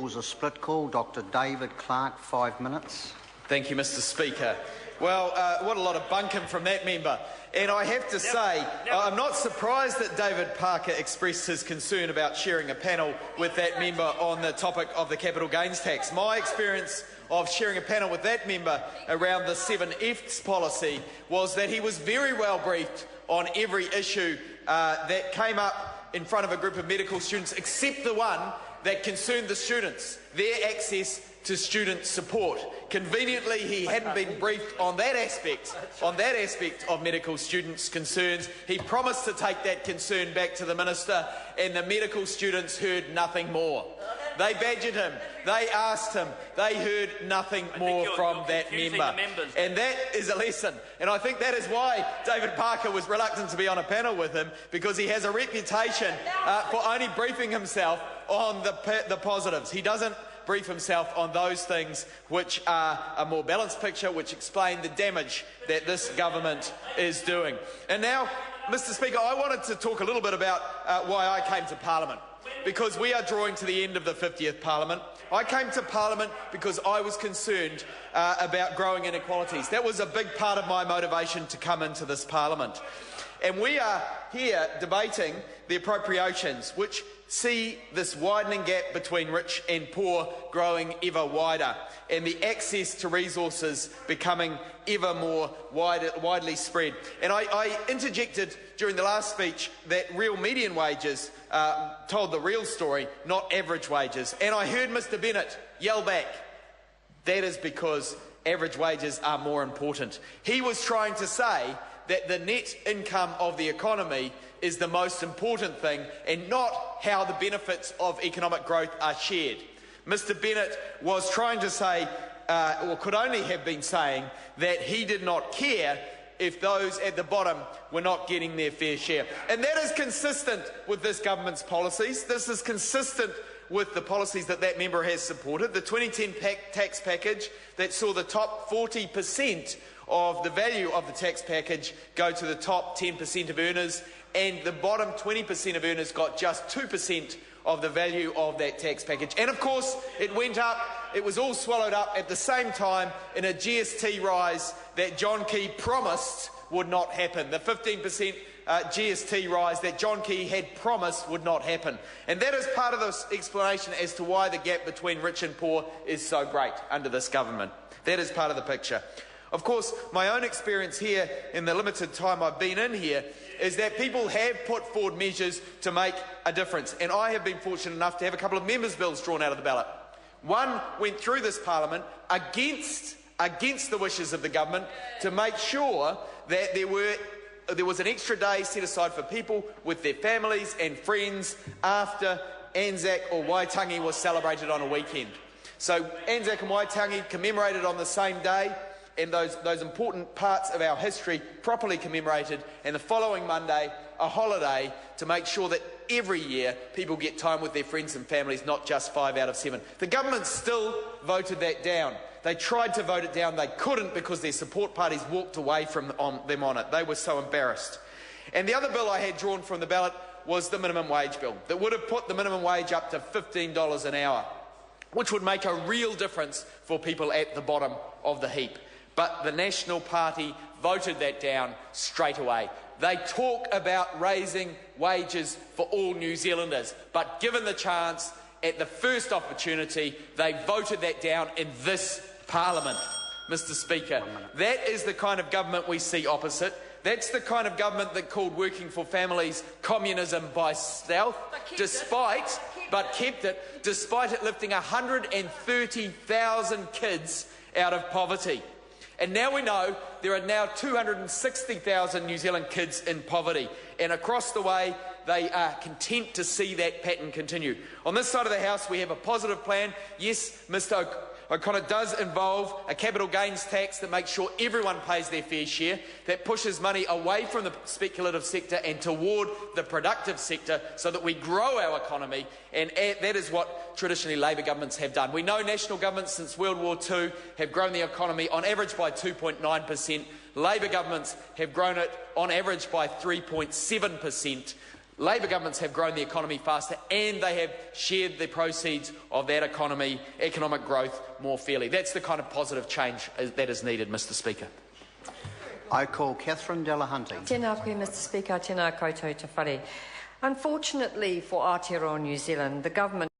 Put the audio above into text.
Was a split call. Dr. David Clark, 5 minutes. Thank you, Mr. Speaker. Well, what a lot of bunkum from that member. And I have to say, I'm not surprised that David Parker expressed his concern about sharing a panel with that member on the topic of the capital gains tax. My experience of sharing a panel with that member around the 7Fs policy was that he was very well briefed on every issue that came up in front of a group of medical students, except the one that concerned the students, their access to student support. Conveniently, he hadn't been briefed on that aspect of medical students' concerns. He promised to take that concern back to the Minister, and the medical students heard nothing more. They badgered him, they asked him, they heard nothing more from that member. And that is a lesson. And I think that is why David Parker was reluctant to be on a panel with him, because he has a reputation for only briefing himself on the positives. He doesn't brief himself on those things which are a more balanced picture, which explain the damage that this government is doing. And now, Mr. Speaker, I wanted to talk a little bit about why I came to Parliament, because we are drawing to the end of the 50th Parliament. I came to Parliament because I was concerned about growing inequalities. That was a big part of my motivation to come into this Parliament. And we are here debating the appropriations, which see this widening gap between rich and poor growing ever wider, and the access to resources becoming ever more widely spread. And I interjected during the last speech that real median wages told the real story, not average wages. And I heard Mr. Bennett yell back, that is because average wages are more important. He was trying to say that the net income of the economy is the most important thing, and not how the benefits of economic growth are shared. Mr. Bennett was trying to say, or could only have been saying, that he did not care if those at the bottom were not getting their fair share. And that is consistent with this government's policies. This is consistent with the policies that that member has supported. The 2010 tax package that saw the top 40% of the value of the tax package go to the top 10% of earners, and the bottom 20% of earners got just 2% of the value of that tax package. And of course, it went up, it was all swallowed up at the same time in a GST rise that John Key promised would not happen. The 15% GST rise that John Key had promised would not happen. And that is part of the explanation as to why the gap between rich and poor is so great under this government. That is part of the picture. Of course, my own experience here in the limited time I've been in here is that people have put forward measures to make a difference. And I have been fortunate enough to have a couple of members' bills drawn out of the ballot. One went through this Parliament against the wishes of the government to make sure that there was an extra day set aside for people with their families and friends after Anzac or Waitangi was celebrated on a weekend. So Anzac and Waitangi commemorated on the same day, and those important parts of our history properly commemorated, and the following Monday a holiday to make sure that every year people get time with their friends and families, not just 5 out of 7. The government still voted that down. They tried to vote it down, they couldn't, because their support parties walked away from them on it. They were so embarrassed. And the other bill I had drawn from the ballot was the minimum wage bill that would have put the minimum wage up to $15 an hour, which would make a real difference for people at the bottom of the heap. But the National Party voted that down straight away. They talk about raising wages for all New Zealanders, but given the chance, at the first opportunity, they voted that down in this Parliament. Mr. Speaker, that is the kind of government we see opposite. That's the kind of government that called working for families communism by stealth, despite it lifting 130,000 kids out of poverty. And now we know there are now 260,000 New Zealand kids in poverty. And across the way, they are content to see that pattern continue. On this side of the House, we have a positive plan. Yes, Mr. O'Connor does involve a capital gains tax that makes sure everyone pays their fair share, that pushes money away from the speculative sector and toward the productive sector so that we grow our economy, and that is what traditionally Labor governments have done. We know national governments since World War II have grown the economy on average by 2.9%. Labor governments have grown it on average by 3.7%. Labor governments have grown the economy faster and they have shared the proceeds of that economic growth more fairly. That's the kind of positive change that is needed, Mr Speaker. I call Catherine Delahunty. Tēnā koe, Mr Speaker, tēnā koutou te whare. Unfortunately for Aotearoa New Zealand, the government